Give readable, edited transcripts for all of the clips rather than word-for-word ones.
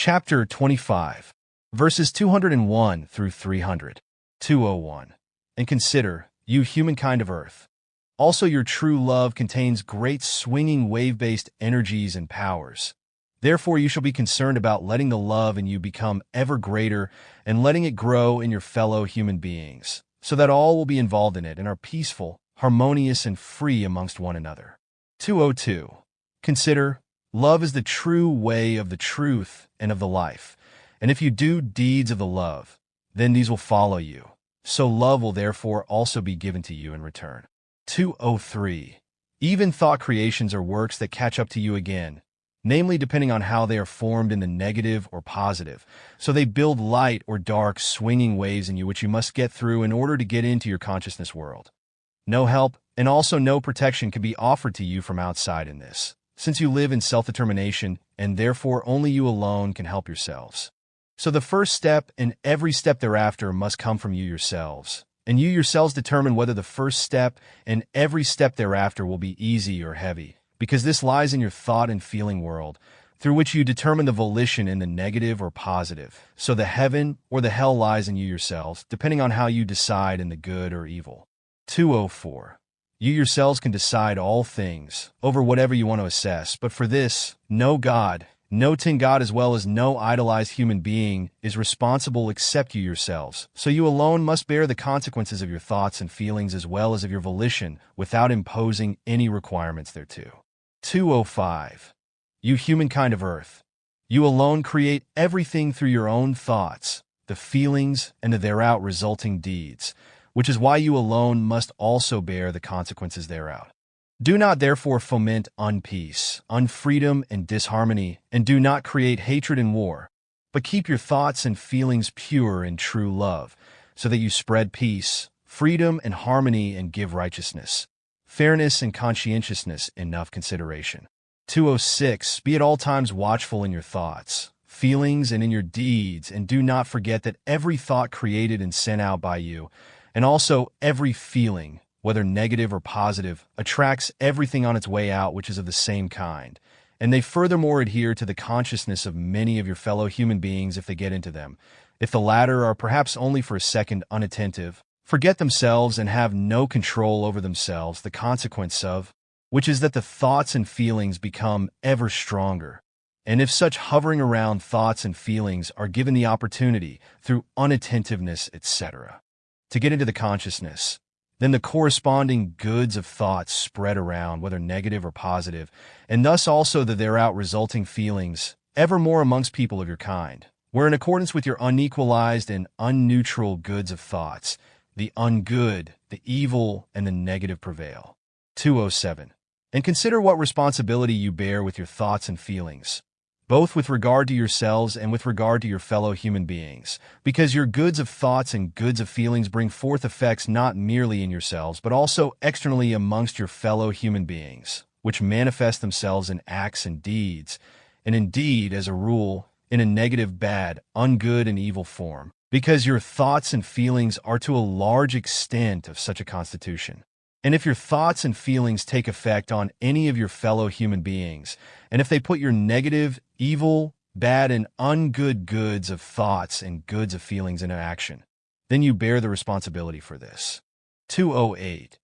Chapter 25, verses 201 through 300. 201. And consider, you humankind of Earth. Also your true love contains great swinging wave-based energies and powers. Therefore you shall be concerned about letting the love in you become ever greater and letting it grow in your fellow human beings, so that all will be involved in it and are peaceful, harmonious, and free amongst one another. 202. Consider, love is the true way of the truth and of the life, and if you do deeds of the love, then these will follow you. So love will therefore also be given to you in return. 203. Even thought creations are works that catch up to you again, namely depending on how they are formed in the negative or positive. So they build light or dark swinging waves in you which you must get through in order to get into your consciousness world. No help and also no protection can be offered to you from outside in this, since you live in self-determination and therefore only you alone can help yourselves. So the first step and every step thereafter must come from you yourselves, and you yourselves determine whether the first step and every step thereafter will be easy or heavy, because this lies in your thought and feeling world, through which you determine the volition in the negative or positive. So the heaven or the hell lies in you yourselves, depending on how you decide in the good or evil. 204. You yourselves can decide all things over whatever you want to assess, but for this, no God, no tin God as well as no idolized human being is responsible except you yourselves. So you alone must bear the consequences of your thoughts and feelings as well as of your volition without imposing any requirements thereto. 205. You humankind of Earth. You alone create everything through your own thoughts, the feelings, and the thereout resulting deeds, which is why you alone must also bear the consequences thereout. Do not therefore foment unpeace, unfreedom, and disharmony, and do not create hatred and war, but keep your thoughts and feelings pure in true love, so that you spread peace, freedom, and harmony and give righteousness, fairness, and conscientiousness enough consideration. 206. Be at all times watchful in your thoughts, feelings, and in your deeds, and do not forget that every thought created and sent out by you, and also every feeling, whether negative or positive, attracts everything on its way out which is of the same kind, and they furthermore adhere to the consciousness of many of your fellow human beings if they get into them. If the latter are perhaps only for a second unattentive, forget themselves and have no control over themselves, the consequence of which is that the thoughts and feelings become ever stronger. And if such hovering around thoughts and feelings are given the opportunity through unattentiveness, etc., to get into the consciousness, then the corresponding goods of thoughts spread around, whether negative or positive, and thus also the thereout resulting feelings, evermore amongst people of your kind, where in accordance with your unequalized and unneutral goods of thoughts, the ungood, the evil, and the negative prevail. 207. And consider what responsibility you bear with your thoughts and feelings, both with regard to yourselves and with regard to your fellow human beings, because your goods of thoughts and goods of feelings bring forth effects not merely in yourselves, but also externally amongst your fellow human beings, which manifest themselves in acts and deeds, and indeed, as a rule, in a negative, bad, ungood, and evil form, because your thoughts and feelings are to a large extent of such a constitution. And if your thoughts and feelings take effect on any of your fellow human beings, and if they put your negative, evil, bad, and ungood goods of thoughts and goods of feelings into action, then you bear the responsibility for this. 208.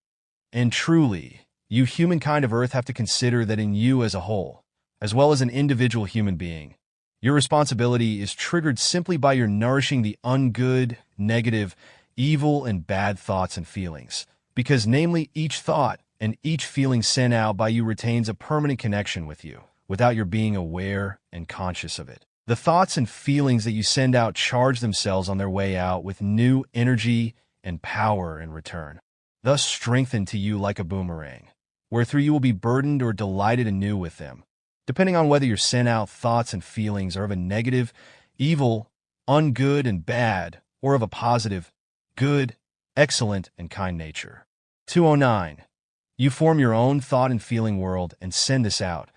And truly, you humankind of Earth have to consider that in you as a whole, as well as an individual human being, your responsibility is triggered simply by your nourishing the ungood, negative, evil, and bad thoughts and feelings, because namely each thought and each feeling sent out by you retains a permanent connection with you, without your being aware and conscious of it. The thoughts and feelings that you send out charge themselves on their way out with new energy and power in return, thus strengthened to you like a boomerang, wherethrough you will be burdened or delighted anew with them, depending on whether your sent out thoughts and feelings are of a negative, evil, ungood, and bad, or of a positive, good, excellent, and kind nature. 209. You form your own thought and feeling world and send this out,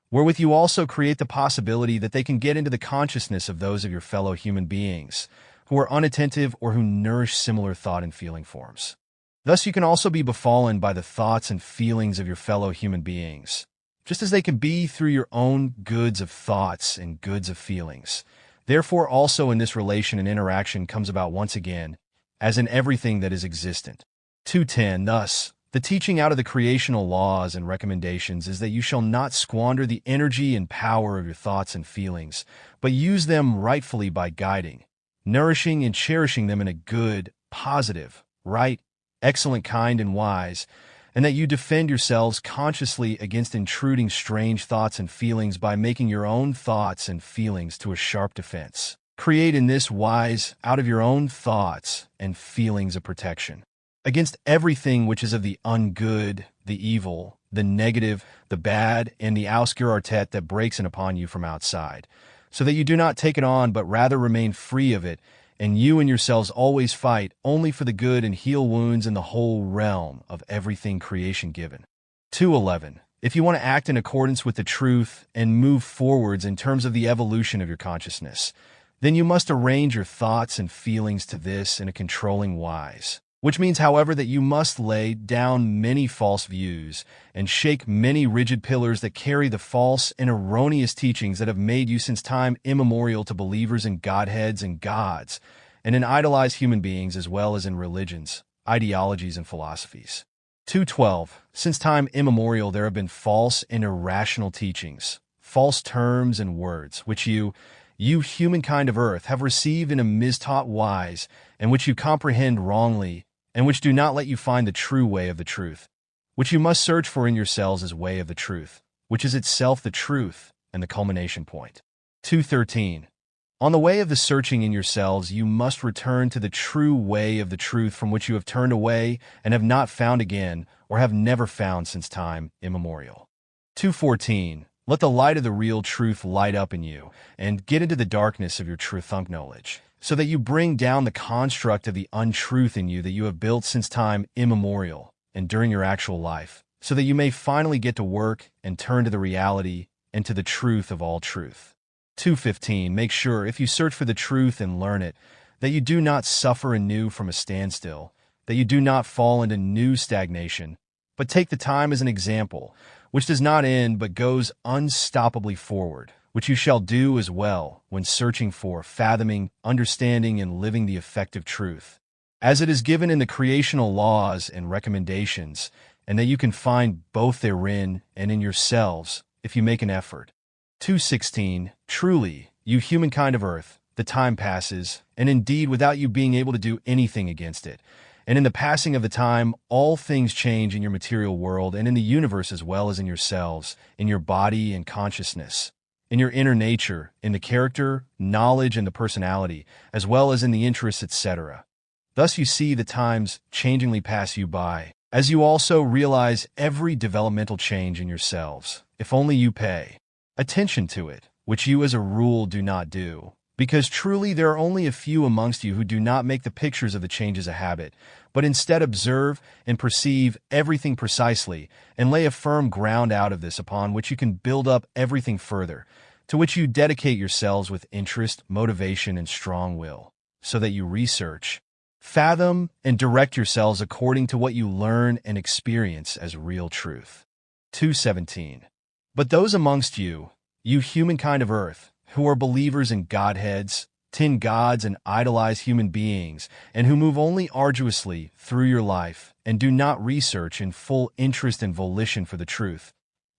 wherewith you also create the possibility that they can get into the consciousness of those of your fellow human beings who are unattentive or who nourish similar thought and feeling forms. Thus you can also be befallen by the thoughts and feelings of your fellow human beings, just as they can be through your own goods of thoughts and goods of feelings. Therefore, also in this relation and interaction comes about once again, as in everything that is existent. 210. Thus, the teaching out of the creational laws and recommendations is that you shall not squander the energy and power of your thoughts and feelings, but use them rightfully by guiding, nourishing, and cherishing them in a good, positive, right, excellent, kind, and wise, and that you defend yourselves consciously against intruding strange thoughts and feelings by making your own thoughts and feelings to a sharp defense. Create in this wise, out of your own thoughts and feelings, a protection against everything which is of the ungood, the evil, the negative, the bad, and the ausgeartet that breaks in upon you from outside, so that you do not take it on, but rather remain free of it, and you and yourselves always fight only for the good and heal wounds in the whole realm of everything creation given. 211. If you want to act in accordance with the truth and move forwards in terms of the evolution of your consciousness, then you must arrange your thoughts and feelings to this in a controlling wise. Which means, however, that you must lay down many false views and shake many rigid pillars that carry the false and erroneous teachings that have made you since time immemorial to believers in godheads and gods, and in idolized human beings as well as in religions, ideologies, and philosophies. 212. Since time immemorial there have been false and irrational teachings, false terms and words, which you humankind of earth, have received in a mistaught wise, and which you comprehend wrongly, and which do not let you find the true way of the truth, which you must search for in yourselves as way of the truth, which is itself the truth and the culmination point. 213. On the way of the searching in yourselves, you must return to the true way of the truth from which you have turned away and have not found again, or have never found since time immemorial. 214. Let the light of the real truth light up in you, and get into the darkness of your truth knowledge, so that you bring down the construct of the untruth in you that you have built since time immemorial and during your actual life, so that you may finally get to work and turn to the reality and to the truth of all truth. 215. Make sure, if you search for the truth and learn it, that you do not suffer anew from a standstill, that you do not fall into new stagnation, but take the time as an example, which does not end but goes unstoppably forward, which you shall do as well when searching for, fathoming, understanding, and living the effective truth, as it is given in the creational laws and recommendations, and that you can find both therein and in yourselves if you make an effort. 216. Truly, you humankind of earth, the time passes, and indeed without you being able to do anything against it. And in the passing of the time, all things change in your material world and in the universe as well as in yourselves, in your body and consciousness, in your inner nature, in the character, knowledge, and the personality, as well as in the interests, etc. Thus you see the times changingly pass you by, as you also realize every developmental change in yourselves, if only you pay attention to it, which you as a rule do not do. Because truly there are only a few amongst you who do not make the pictures of the changes a habit, but instead observe and perceive everything precisely, and lay a firm ground out of this upon which you can build up everything further, to which you dedicate yourselves with interest, motivation, and strong will, so that you research, fathom, and direct yourselves according to what you learn and experience as real truth. 217. But those amongst you, you humankind of earth, who are believers in godheads, tin gods, and idolize human beings, and who move only arduously through your life, and do not research in full interest and volition for the truth,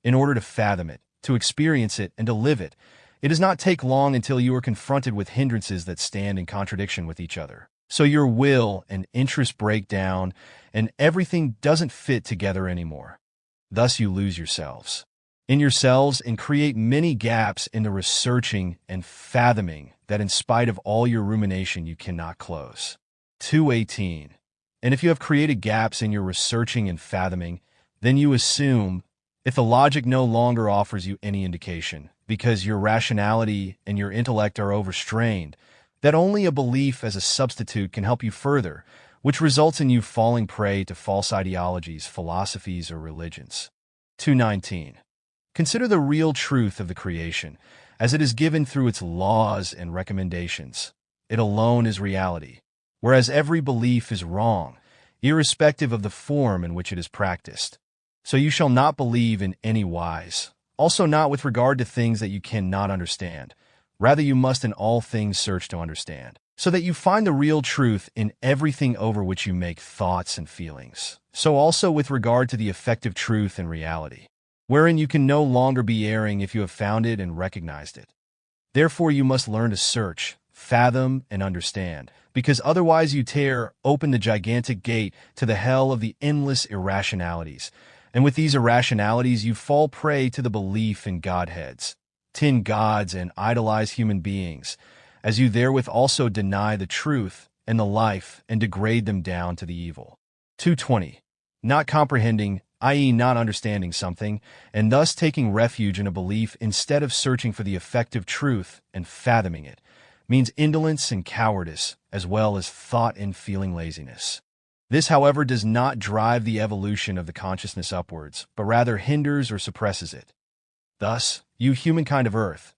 in order to fathom it, to experience it, and to live it, it does not take long until you are confronted with hindrances that stand in contradiction with each other. So your will and interest break down, and everything doesn't fit together anymore. Thus you lose yourselves in yourselves and create many gaps in the researching and fathoming that in spite of all your rumination you cannot close. 218. And if you have created gaps in your researching and fathoming, then you assume, if the logic no longer offers you any indication, because your rationality and your intellect are overstrained, that only a belief as a substitute can help you further, which results in you falling prey to false ideologies, philosophies, or religions. 219. Consider the real truth of the creation, as it is given through its laws and recommendations. It alone is reality, whereas every belief is wrong, irrespective of the form in which it is practiced. So you shall not believe in any wise, Also not with regard to things that you cannot understand. Rather, you must in all things search to understand, so that you find the real truth in everything over which you make thoughts and feelings. So also with regard to the effective truth and reality, wherein you can no longer be erring if you have found it and recognized it. Therefore you must learn to search, fathom, and understand, because otherwise you tear open the gigantic gate to the hell of the endless irrationalities, and with these irrationalities you fall prey to the belief in godheads, tin gods, and idolize human beings, as you therewith also deny the truth and the life and degrade them down to the evil. 220. Not comprehending, i.e. not understanding something, and thus taking refuge in a belief instead of searching for the effective truth and fathoming it, means indolence and cowardice, as well as thought and feeling laziness. This, however, does not drive the evolution of the consciousness upwards, but rather hinders or suppresses it. Thus, you humankind of Earth,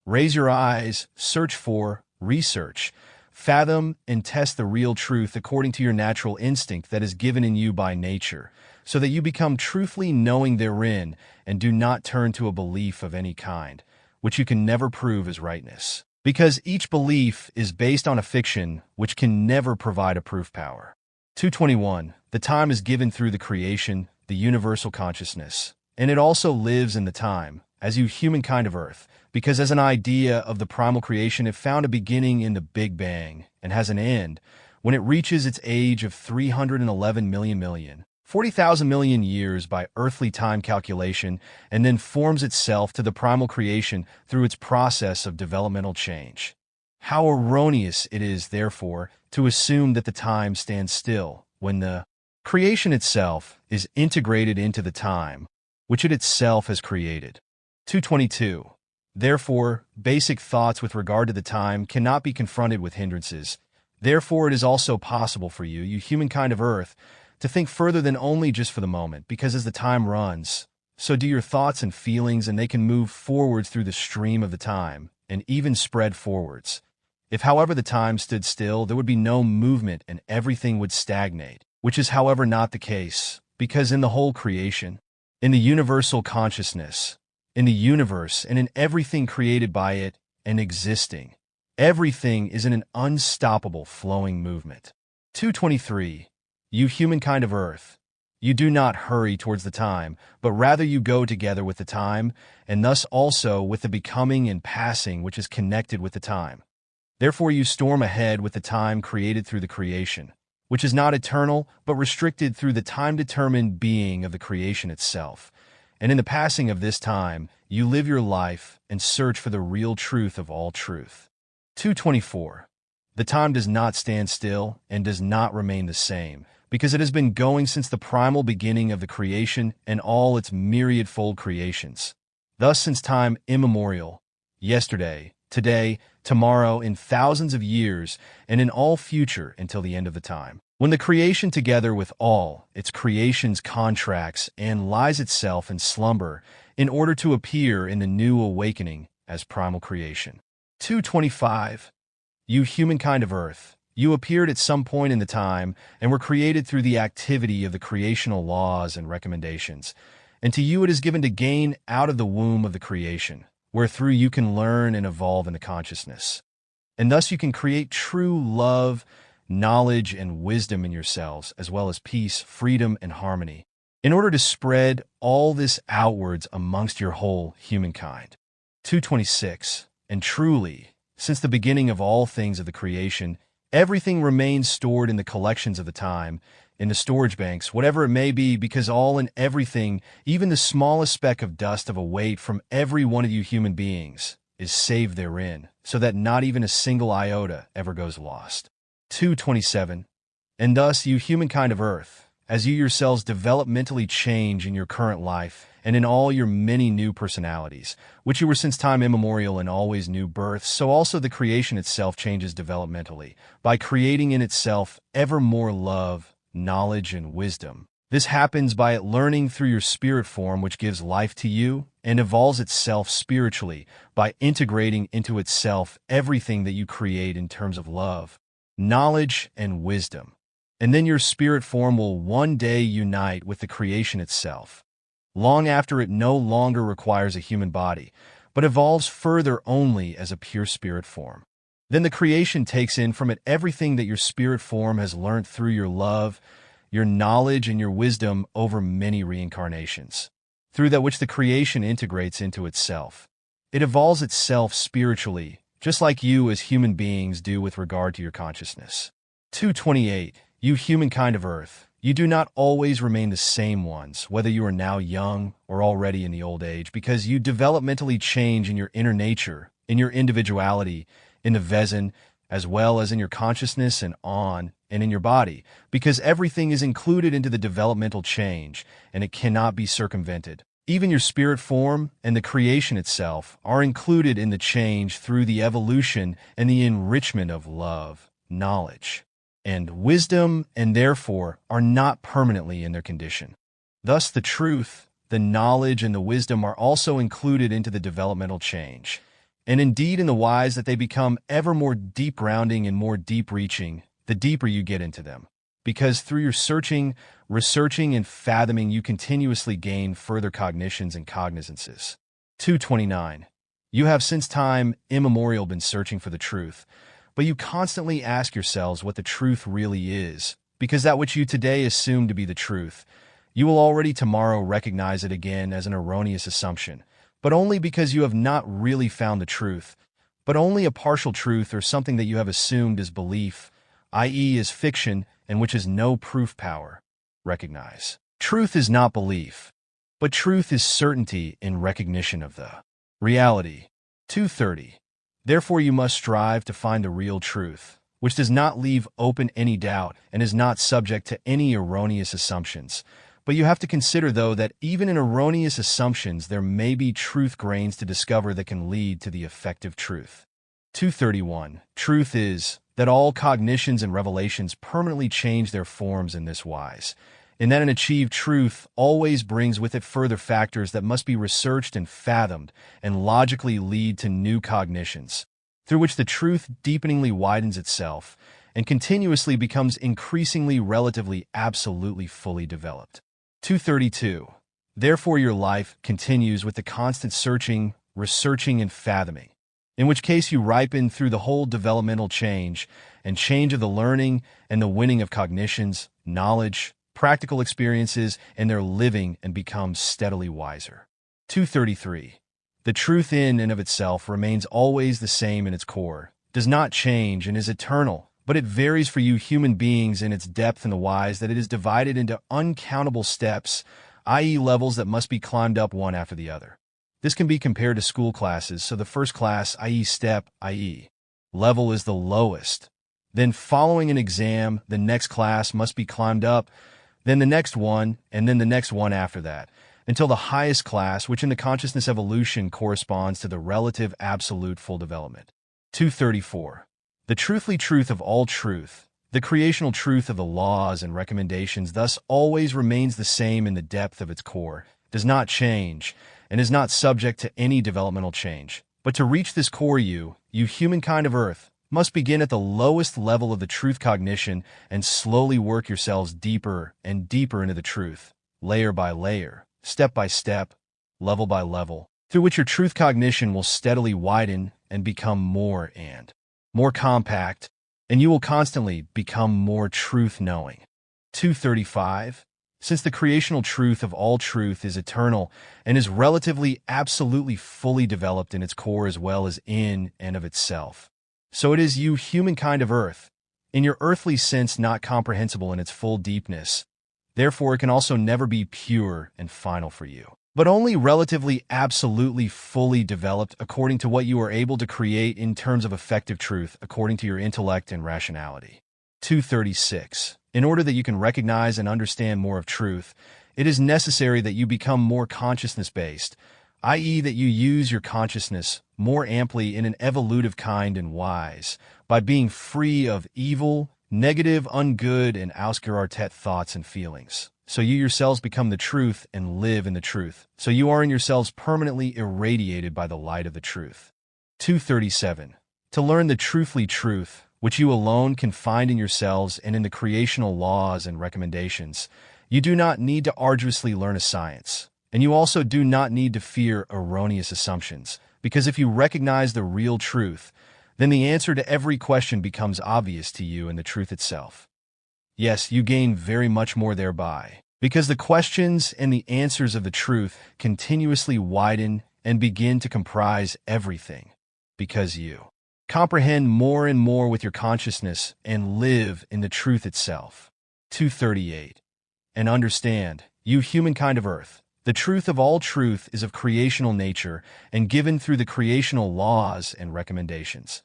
raise your eyes, search for, research, fathom, and test the real truth according to your natural instinct that is given in you by nature, so that you become truthfully knowing therein and do not turn to a belief of any kind, which you can never prove as rightness, because each belief is based on a fiction which can never provide a proof power. 221. The time is given through the creation, the universal consciousness, and it also lives in the time, as you humankind of Earth, because as an idea of the primal creation it found a beginning in the Big Bang and has an end when it reaches its age of 311 million, 40,000 million years by earthly time calculation, and then forms itself to the primal creation through its process of developmental change. How erroneous it is, therefore, to assume that the time stands still when the creation itself is integrated into the time, which it itself has created. 222. Therefore, basic thoughts with regard to the time cannot be confronted with hindrances. Therefore, it is also possible for you, you humankind of Earth, to think further than only just for the moment, because as the time runs, so do your thoughts and feelings, and they can move forwards through the stream of the time, and even spread forwards. If, however, the time stood still, there would be no movement and everything would stagnate, which is, however, not the case, because in the whole creation, in the universal consciousness, in the universe, and in everything created by it and existing, everything is in an unstoppable flowing movement. 223. You humankind of Earth, you do not hurry towards the time, but rather you go together with the time, and thus also with the becoming and passing which is connected with the time. Therefore you storm ahead with the time created through the creation, which is not eternal, but restricted through the time-determined being of the creation itself. And in the passing of this time, you live your life and search for the real truth of all truth. 224. The time does not stand still and does not remain the same, because it has been going since the primal beginning of the creation and all its myriad-fold creations. Thus, since time immemorial, yesterday, today, tomorrow, in thousands of years, and in all future until the end of the time, when the creation together with all its creations contracts and lies itself in slumber in order to appear in the new awakening as primal creation. 225. You humankind of Earth, you appeared at some point in the time and were created through the activity of the creational laws and recommendations, and to you it is given to gain out of the womb of the creation, wherethrough you can learn and evolve in the consciousness. And thus you can create true love, knowledge, and wisdom in yourselves, as well as peace, freedom, and harmony, in order to spread all this outwards amongst your whole humankind. 226. And truly, since the beginning of all things of the creation, everything remains stored in the collections of the time, in the storage banks, whatever it may be, because all and everything, even the smallest speck of dust of a weight from every one of you human beings, is saved therein, so that not even a single iota ever goes lost. 227. And thus, you humankind of Earth, as you yourselves developmentally change in your current life and in all your many new personalities, which you were since time immemorial and always new births, so also the creation itself changes developmentally, by creating in itself ever more love, knowledge, and wisdom. This happens by it learning through your spirit form, which gives life to you, and evolves itself spiritually by integrating into itself everything that you create in terms of love, knowledge, and wisdom. And then your spirit form will one day unite with the creation itself. long after it no longer requires a human body, but evolves further only as a pure spirit form. Then the creation takes in from it everything that your spirit form has learned through your love, your knowledge, and your wisdom over many reincarnations, through that which the creation integrates into itself. It evolves itself spiritually, just like you as human beings do with regard to your consciousness. 228. You humankind of Earth, you do not always remain the same ones, whether you are now young or already in the old age, because you developmentally change in your inner nature, in your individuality, in the Vezin, as well as in your consciousness and in your body, because everything is included into the developmental change, and it cannot be circumvented. Even your spirit form and the creation itself are included in the change through the evolution and the enrichment of love, knowledge, and wisdom, and therefore are not permanently in their condition. Thus the truth, the knowledge, and the wisdom are also included into the developmental change, and indeed in the wise that they become ever more deep-rounding and more deep-reaching, the deeper you get into them. Because through your searching, researching, and fathoming, you continuously gain further cognitions and cognizances. 229. You have since time immemorial been searching for the truth, but you constantly ask yourselves what the truth really is, because that which you today assume to be the truth, you will already tomorrow recognize it again as an erroneous assumption, but only because you have not really found the truth, but only a partial truth or something that you have assumed as belief, i.e. as fiction, and which has no proof power. Recognize. Truth is not belief, but truth is certainty in recognition of the reality. 230. Therefore you must strive to find the real truth, which does not leave open any doubt and is not subject to any erroneous assumptions. But you have to consider, though, that even in erroneous assumptions there may be truth grains to discover that can lead to the effective truth. 231. Truth is that all cognitions and revelations permanently change their forms in this wise, in that an achieved truth always brings with it further factors that must be researched and fathomed and logically lead to new cognitions, through which the truth deepeningly widens itself and continuously becomes increasingly relatively absolutely fully developed. 232. Therefore your life continues with the constant searching, researching, and fathoming, in which case you ripen through the whole developmental change and change of the learning and the winning of cognitions, knowledge, practical experiences, and their living, and become steadily wiser. 233. The truth in and of itself remains always the same in its core, does not change, and is eternal, but it varies for you human beings in its depth in the wise that it is divided into uncountable steps, i.e. levels that must be climbed up one after the other. This can be compared to school classes, so the first class, i.e. step, i.e. level, is the lowest. Then following an exam, the next class must be climbed up, then the next one, and then the next one after that, until the highest class, which in the consciousness evolution corresponds to the relative absolute full development. 234. The truthly truth of all truth, the creational truth of the laws and recommendations, thus always remains the same in the depth of its core, does not change, and is not subject to any developmental change. But to reach this core, you humankind of Earth, must begin at the lowest level of the truth cognition and slowly work yourselves deeper and deeper into the truth, layer by layer, step by step, level by level, through which your truth cognition will steadily widen and become more and more compact, and you will constantly become more truth-knowing. 235. Since the creational truth of all truth is eternal and is relatively absolutely fully developed in its core as well as in and of itself, so it is you humankind of Earth, in your earthly sense not comprehensible in its full deepness. Therefore it can also never be pure and final for you, but only relatively absolutely fully developed according to what you are able to create in terms of effective truth according to your intellect and rationality. 236. In order that you can recognize and understand more of truth, it is necessary that you become more consciousness-based, i.e. that you use your consciousness more amply in an evolutive kind and wise, by being free of evil, negative, ungood, and ausgeartet thoughts and feelings. So you yourselves become the truth and live in the truth. So you are in yourselves permanently irradiated by the light of the truth. 237. To learn the truthly truth, which you alone can find in yourselves and in the creational laws and recommendations, you do not need to arduously learn a science, And you also do not need to fear erroneous assumptions, because if you recognize the real truth, then the answer to every question becomes obvious to you in the truth itself. Yes, you gain very much more thereby, because the questions and the answers of the truth continuously widen and begin to comprise everything, because you comprehend more and more with your consciousness and live in the truth itself. 238. And understand, you humankind of earth, the truth of all truth is of creational nature and given through the creational laws and recommendations.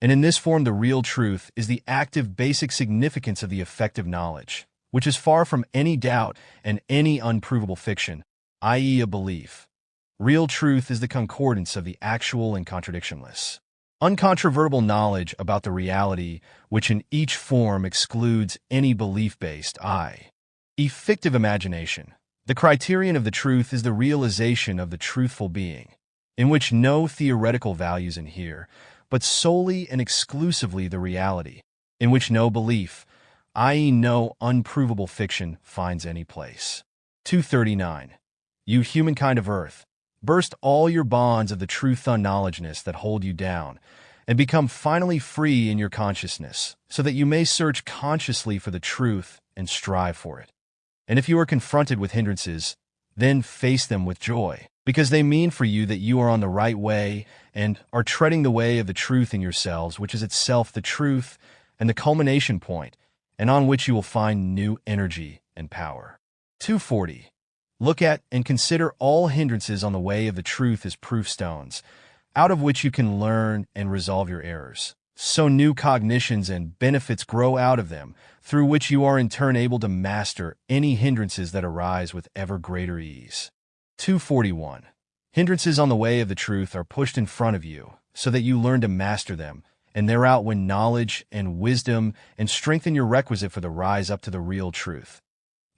And in this form, the real truth is the active basic significance of the effective knowledge, which is far from any doubt and any unprovable fiction, i.e. a belief. Real truth is the concordance of the actual and contradictionless, uncontrovertible knowledge about the reality, which in each form excludes any belief-based, fictive imagination. The criterion of the truth is the realization of the truthful being, in which no theoretical values inhere, but solely and exclusively the reality, in which no belief, i.e. no unprovable fiction, finds any place. 239. You humankind of earth, burst all your bonds of the truth unknowledgeness that hold you down, and become finally free in your consciousness, so that you may search consciously for the truth and strive for it. And if you are confronted with hindrances, then face them with joy, because they mean for you that you are on the right way and are treading the way of the truth in yourselves, which is itself the truth and the culmination point, and on which you will find new energy and power. 240. Look at and consider all hindrances on the way of the truth as proof stones, out of which you can learn and resolve your errors. So new cognitions and benefits grow out of them, through which you are in turn able to master any hindrances that arise with ever greater ease. 241. Hindrances on the way of the truth are pushed in front of you, so that you learn to master them, and thereout win knowledge and wisdom and strengthen your requisite for the rise up to the real truth.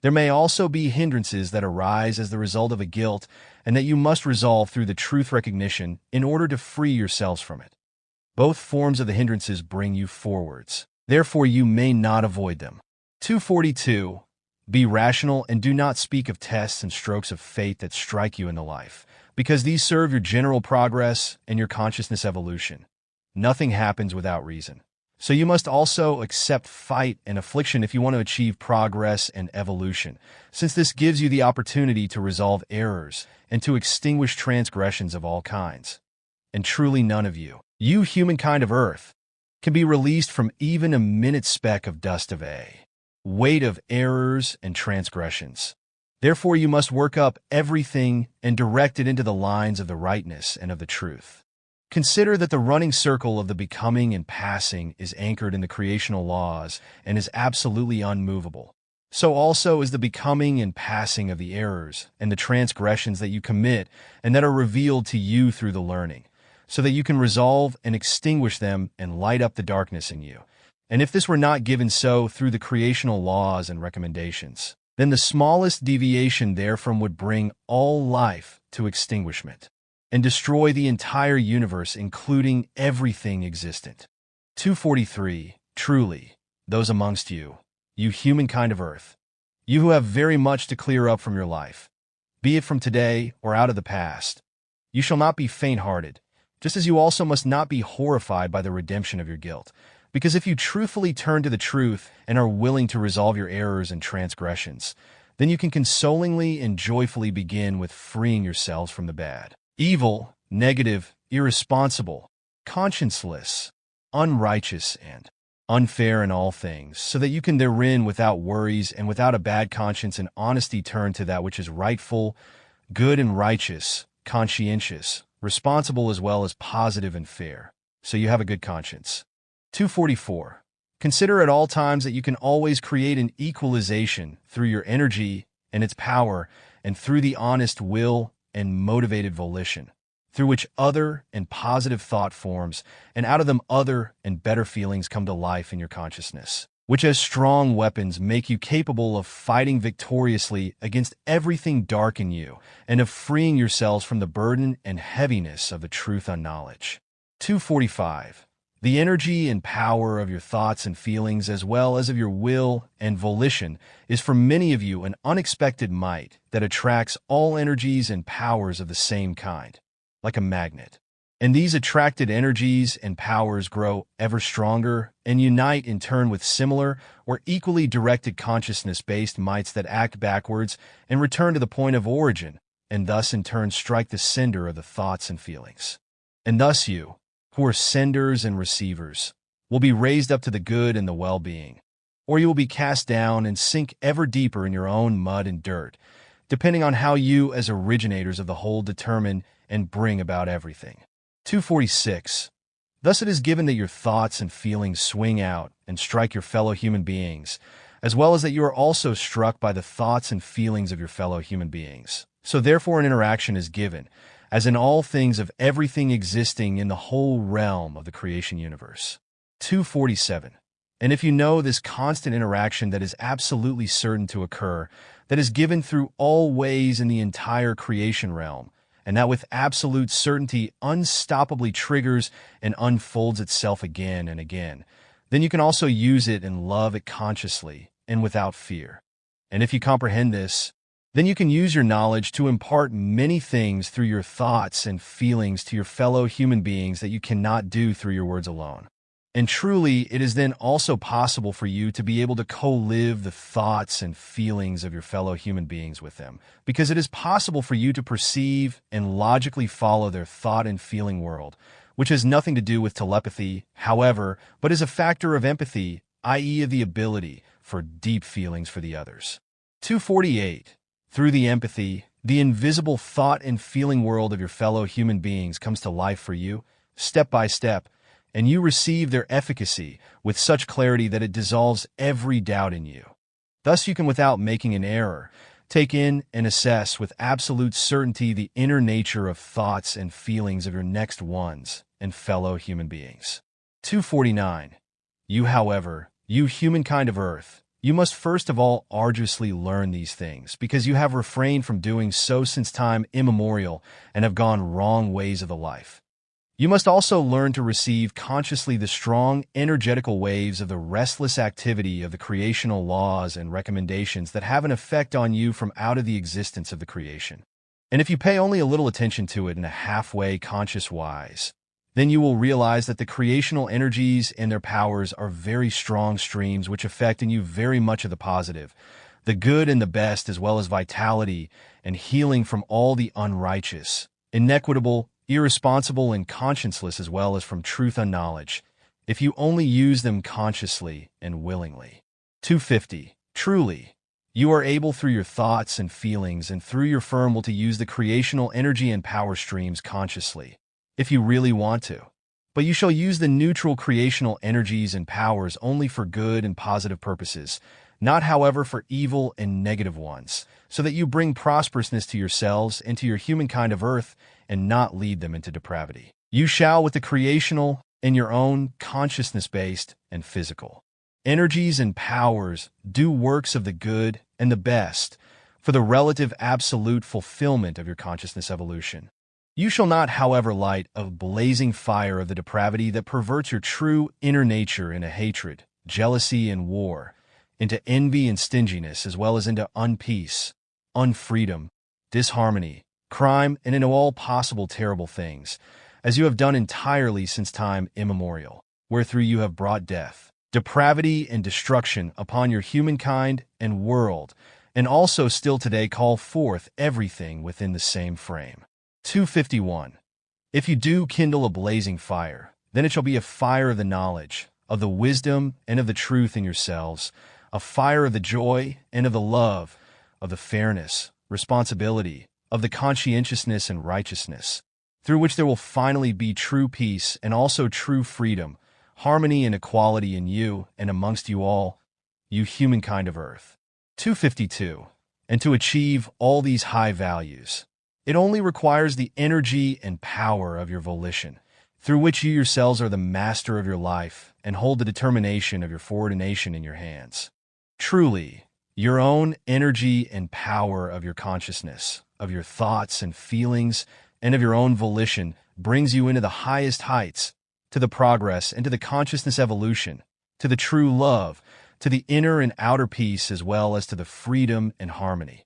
There may also be hindrances that arise as the result of a guilt, and that you must resolve through the truth recognition in order to free yourselves from it. Both forms of the hindrances bring you forwards. Therefore, you may not avoid them. 242. Be rational and do not speak of tests and strokes of fate that strike you in the life, because these serve your general progress and your consciousness evolution. Nothing happens without reason. So you must also accept fight and affliction if you want to achieve progress and evolution, since this gives you the opportunity to resolve errors and to extinguish transgressions of all kinds. And truly none of you, you humankind of earth, can be released from even a minute speck of dust of a weight of errors and transgressions. Therefore you must work up everything and direct it into the lines of the rightness and of the truth. Consider that the running circle of the becoming and passing is anchored in the creational laws and is absolutely unmovable. So also is the becoming and passing of the errors and the transgressions that you commit and that are revealed to you through the learning, so that you can resolve and extinguish them and light up the darkness in you. And if this were not given so through the creational laws and recommendations, then the smallest deviation therefrom would bring all life to extinguishment and destroy the entire universe, including everything existent. 243. Truly, those amongst you, you humankind of earth, you who have very much to clear up from your life, be it from today or out of the past, you shall not be faint-hearted, just as you also must not be horrified by the redemption of your guilt. Because if you truthfully turn to the truth and are willing to resolve your errors and transgressions, then you can consolingly and joyfully begin with freeing yourselves from the bad, evil, negative, irresponsible, conscienceless, unrighteous, and unfair in all things, so that you can therein without worries and without a bad conscience and honesty turn to that which is rightful, good and righteous, conscientious, responsible as well as positive and fair, so you have a good conscience. 244. Consider at all times that you can always create an equalization through your energy and its power and through the honest will and motivated volition, through which other and positive thought forms, and out of them other and better feelings come to life in your consciousness, which as strong weapons make you capable of fighting victoriously against everything dark in you and of freeing yourselves from the burden and heaviness of the truth unknowledge. 245. The energy and power of your thoughts and feelings, as well as of your will and volition, is for many of you an unexpected might that attracts all energies and powers of the same kind, like a magnet. And these attracted energies and powers grow ever stronger and unite in turn with similar or equally directed consciousness-based mights that act backwards and return to the point of origin, and thus in turn strike the sender of the thoughts and feelings. And thus you, who are senders and receivers, will be raised up to the good and the well-being, or you will be cast down and sink ever deeper in your own mud and dirt, depending on how you, as originators of the whole, determine and bring about everything. 246. Thus it is given that your thoughts and feelings swing out and strike your fellow human beings, as well as that you are also struck by the thoughts and feelings of your fellow human beings. So therefore an interaction is given, as in all things of everything existing in the whole realm of the creation universe. 247. And if you know this constant interaction that is absolutely certain to occur, that is given through all ways in the entire creation realm, and that with absolute certainty unstoppably triggers and unfolds itself again and again, then you can also use it and love it consciously and without fear. And if you comprehend this, then you can use your knowledge to impart many things through your thoughts and feelings to your fellow human beings that you cannot do through your words alone. And truly, it is then also possible for you to be able to co-live the thoughts and feelings of your fellow human beings with them, because it is possible for you to perceive and logically follow their thought and feeling world, which has nothing to do with telepathy, however, but is a factor of empathy, i.e. of the ability for deep feelings for the others. 248. Through the empathy, the invisible thought and feeling world of your fellow human beings comes to life for you, step by step, and you receive their efficacy with such clarity that it dissolves every doubt in you. Thus you can, without making an error, take in and assess with absolute certainty the inner nature of thoughts and feelings of your next ones and fellow human beings. 249. You, however, you humankind of Earth, you must first of all arduously learn these things, because you have refrained from doing so since time immemorial and have gone wrong ways of the life. You must also learn to receive consciously the strong, energetical waves of the restless activity of the creational laws and recommendations that have an effect on you from out of the existence of the creation. And if you pay only a little attention to it in a halfway conscious wise, then you will realize that the creational energies and their powers are very strong streams which affect in you very much of the positive, the good and the best, as well as vitality and healing from all the unrighteous, inequitable, irresponsible, and conscienceless, as well as from truth unknowledge, if you only use them consciously and willingly. 250. Truly, you are able through your thoughts and feelings and through your firm will to use the creational energy and power streams consciously, if you really want to. But you shall use the neutral creational energies and powers only for good and positive purposes, not however for evil and negative ones, so that you bring prosperousness to yourselves and to your humankind of Earth and not lead them into depravity. You shall, with the creational and your own consciousness-based and physical energies and powers, do works of the good and the best for the relative absolute fulfillment of your consciousness evolution. You shall not, however, light a blazing fire of the depravity that perverts your true inner nature into hatred, jealousy, and war, into envy and stinginess, as well as into unpeace, unfreedom, disharmony, crime, and into all possible terrible things, as you have done entirely since time immemorial, wherethrough you have brought death, depravity, and destruction upon your humankind and world, and also still today call forth everything within the same frame. 251. If you do kindle a blazing fire, then it shall be a fire of the knowledge, of the wisdom, and of the truth in yourselves, a fire of the joy and of the love, of the fairness, responsibility, of the conscientiousness and righteousness, through which there will finally be true peace and also true freedom, harmony and equality in you and amongst you all, you humankind of Earth. 252. And to achieve all these high values, it only requires the energy and power of your volition, through which you yourselves are the master of your life and hold the determination of your foreordination in your hands. Truly, your own energy and power of your consciousness, of your thoughts and feelings, and of your own volition brings you into the highest heights, to the progress and to the consciousness evolution, to the true love, to the inner and outer peace, as well as to the freedom and harmony.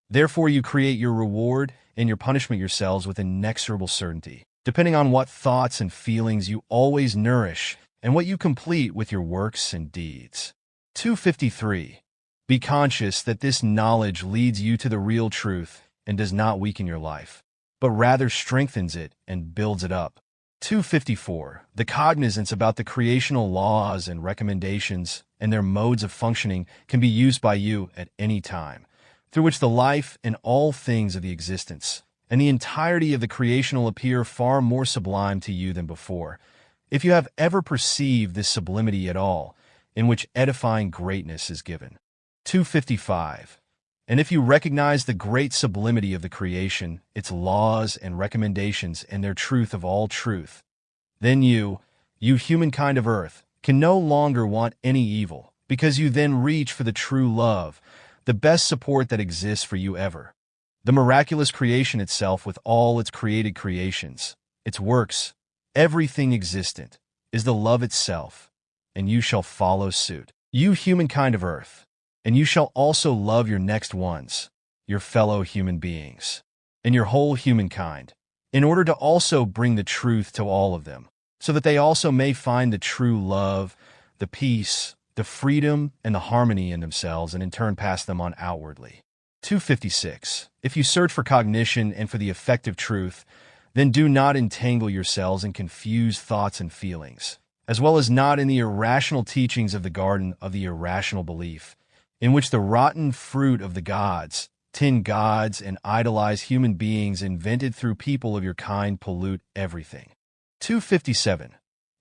Therefore, you create your reward and your punishment yourselves with inexorable certainty, depending on what thoughts and feelings you always nourish and what you complete with your works and deeds. 253. Be conscious that this knowledge leads you to the real truth and does not weaken your life, but rather strengthens it and builds it up. 254. The cognizance about the creational laws and recommendations and their modes of functioning can be used by you at any time, through which the life and all things of the existence and the entirety of the creational appear far more sublime to you than before, if you have ever perceived this sublimity at all, in which edifying greatness is given. 255. And if you recognize the great sublimity of the creation, its laws and recommendations and their truth of all truth, then you humankind of earth, can no longer want any evil, because you then reach for the true love, the best support that exists for you ever. The miraculous creation itself with all its created creations, its works, everything existent, is the love itself, and you shall follow suit. You humankind of earth, and you shall also love your next ones, your fellow human beings, and your whole humankind, in order to also bring the truth to all of them, so that they also may find the true love, the peace, the freedom, and the harmony in themselves, and in turn pass them on outwardly. 256. If you search for cognition and for the effective truth, then do not entangle yourselves in confused thoughts and feelings, as well as not in the irrational teachings of the garden of the irrational belief, in which the rotten fruit of the gods, tin gods, and idolized human beings invented through people of your kind pollute everything. 257.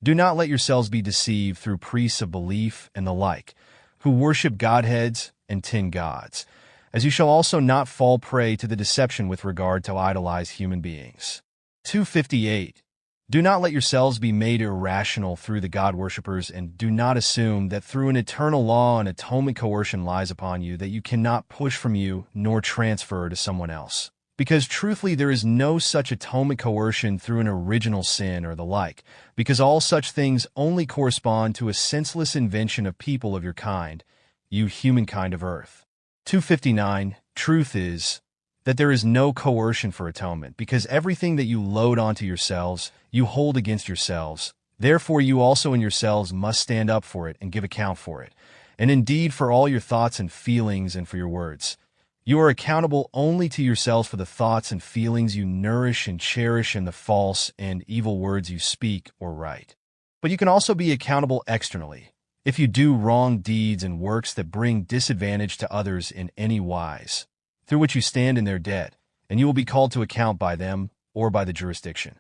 Do not let yourselves be deceived through priests of belief and the like, who worship godheads and tin gods, as you shall also not fall prey to the deception with regard to idolized human beings. 258. Do not let yourselves be made irrational through the God-worshippers, and do not assume that through an eternal law and atonement coercion lies upon you that you cannot push from you nor transfer to someone else. Because truthfully there is no such atonement coercion through an original sin or the like, because all such things only correspond to a senseless invention of people of your kind, you humankind of earth. 259. Truth is that there is no coercion for atonement, because everything that you load onto yourselves, you hold against yourselves. Therefore you also in yourselves must stand up for it and give account for it, and indeed for all your thoughts and feelings and for your words. You are accountable only to yourselves for the thoughts and feelings you nourish and cherish and the false and evil words you speak or write. But you can also be accountable externally, if you do wrong deeds and works that bring disadvantage to others in any wise, through which you stand in their debt, and you will be called to account by them or by the jurisdiction.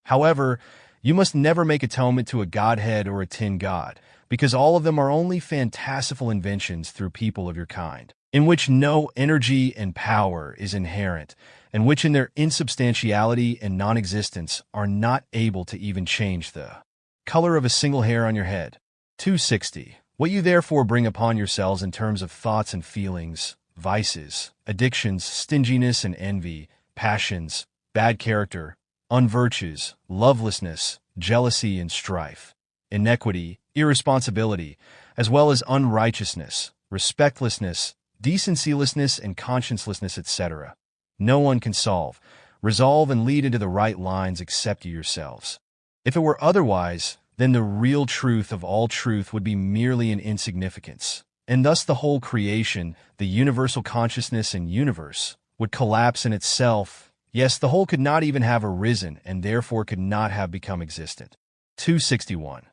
However, you must never make atonement to a godhead or a tin god, because all of them are only fantastical inventions through people of your kind, in which no energy and power is inherent, and which in their insubstantiality and non-existence are not able to even change the color of a single hair on your head. 260. What you therefore bring upon yourselves in terms of thoughts and feelings, vices, addictions, stinginess and envy, passions, bad character, unvirtues, lovelessness, jealousy and strife, inequity, irresponsibility, as well as unrighteousness, respectlessness, decencylessness and consciencelessness, etc. No one can solve, resolve, and lead into the right lines except you yourselves. If it were otherwise, then the real truth of all truth would be merely an insignificance, and thus the whole creation, the universal consciousness and universe, would collapse in itself. Yes, the whole could not even have arisen, and therefore could not have become existent. 261.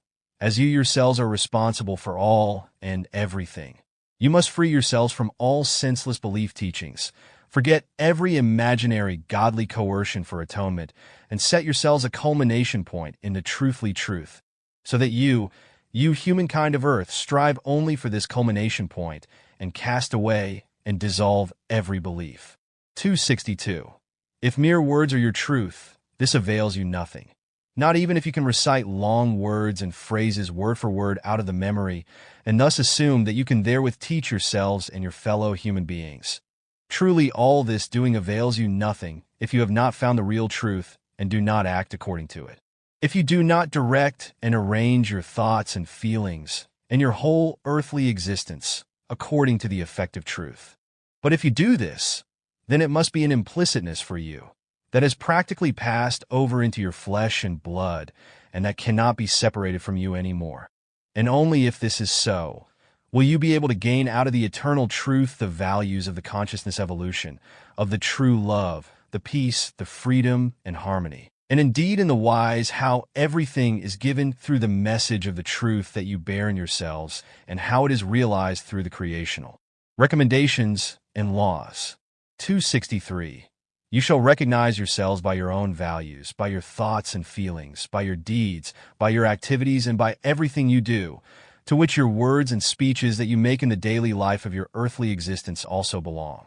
As you yourselves are responsible for all and everything, you must free yourselves from all senseless belief teachings, forget every imaginary godly coercion for atonement, and set yourselves a culmination point in the truthly truth, so that you humankind of earth, strive only for this culmination point, and cast away and dissolve every belief. 262. If mere words are your truth, this avails you nothing, not even if you can recite long words and phrases word for word out of the memory, and thus assume that you can therewith teach yourselves and your fellow human beings. Truly all this doing avails you nothing if you have not found the real truth and do not act according to it. If you do not direct and arrange your thoughts and feelings and your whole earthly existence according to the effective truth. But if you do this, then it must be an implicitness for you that has practically passed over into your flesh and blood and that cannot be separated from you anymore. And only if this is so, will you be able to gain out of the eternal truth the values of the consciousness evolution, of the true love, the peace, the freedom, and harmony. And indeed in the wise how everything is given through the message of the truth that you bear in yourselves and how it is realized through the creational. Recommendations and laws. 263. You shall recognize yourselves by your own values, by your thoughts and feelings, by your deeds, by your activities, and by everything you do, to which your words and speeches that you make in the daily life of your earthly existence also belong.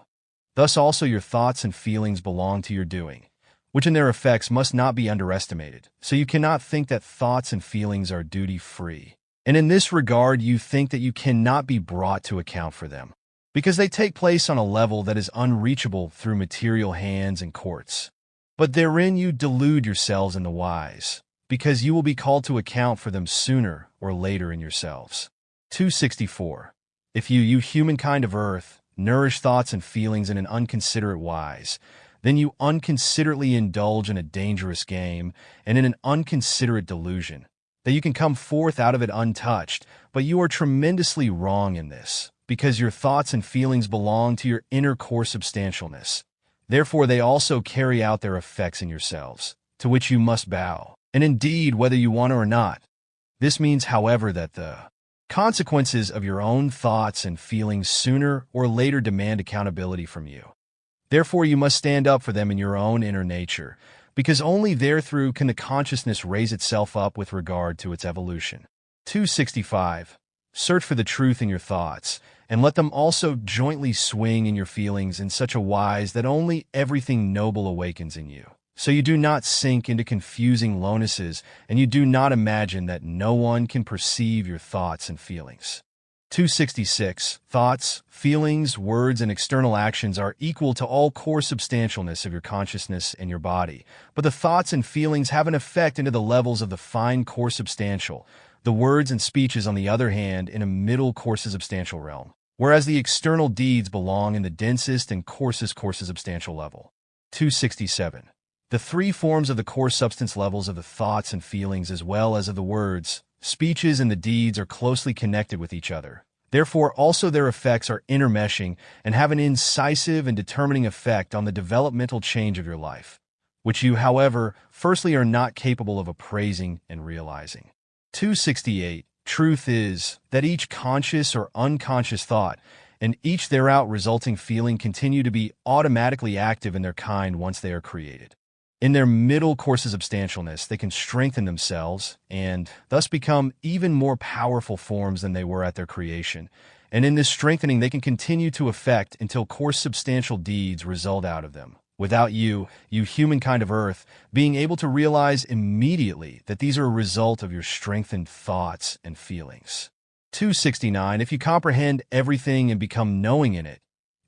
Thus also your thoughts and feelings belong to your doing, which in their effects must not be underestimated. So you cannot think that thoughts and feelings are duty-free. And in this regard you think that you cannot be brought to account for them, because they take place on a level that is unreachable through material hands and courts. But therein you delude yourselves in the wise, because you will be called to account for them sooner or later in yourselves. 264. If you humankind of earth, nourish thoughts and feelings in an unconsiderate wise, then you unconsiderately indulge in a dangerous game and in an unconsiderate delusion, that you can come forth out of it untouched, but you are tremendously wrong in this, because your thoughts and feelings belong to your inner core substantialness. Therefore they also carry out their effects in yourselves, to which you must bow, and indeed whether you want or not. This means, however, that the consequences of your own thoughts and feelings sooner or later demand accountability from you. Therefore you must stand up for them in your own inner nature, because only therethrough can the consciousness raise itself up with regard to its evolution. 265. Search for the truth in your thoughts, and let them also jointly swing in your feelings in such a wise that only everything noble awakens in you. So you do not sink into confusing lownesses, and you do not imagine that no one can perceive your thoughts and feelings. 266. Thoughts, feelings, words, and external actions are equal to all core substantialness of your consciousness and your body, but the thoughts and feelings have an effect into the levels of the fine core substantial, the words and speeches, on the other hand, in a middle core substantial realm, whereas the external deeds belong in the densest and coarsest core substantial level. 267. The three forms of the core substance levels of the thoughts and feelings as well as of the words, speeches, and the deeds are closely connected with each other. Therefore also their effects are intermeshing and have an incisive and determining effect on the developmental change of your life, which you, however, firstly are not capable of appraising and realizing. 268. Truth is that each conscious or unconscious thought and each thereout resulting feeling continue to be automatically active in their kind once they are created. In their middle course of substantialness, they can strengthen themselves and thus become even more powerful forms than they were at their creation. And in this strengthening, they can continue to effect until coarse substantial deeds result out of them, without you humankind of earth, being able to realize immediately that these are a result of your strengthened thoughts and feelings. 269. If you comprehend everything and become knowing in it,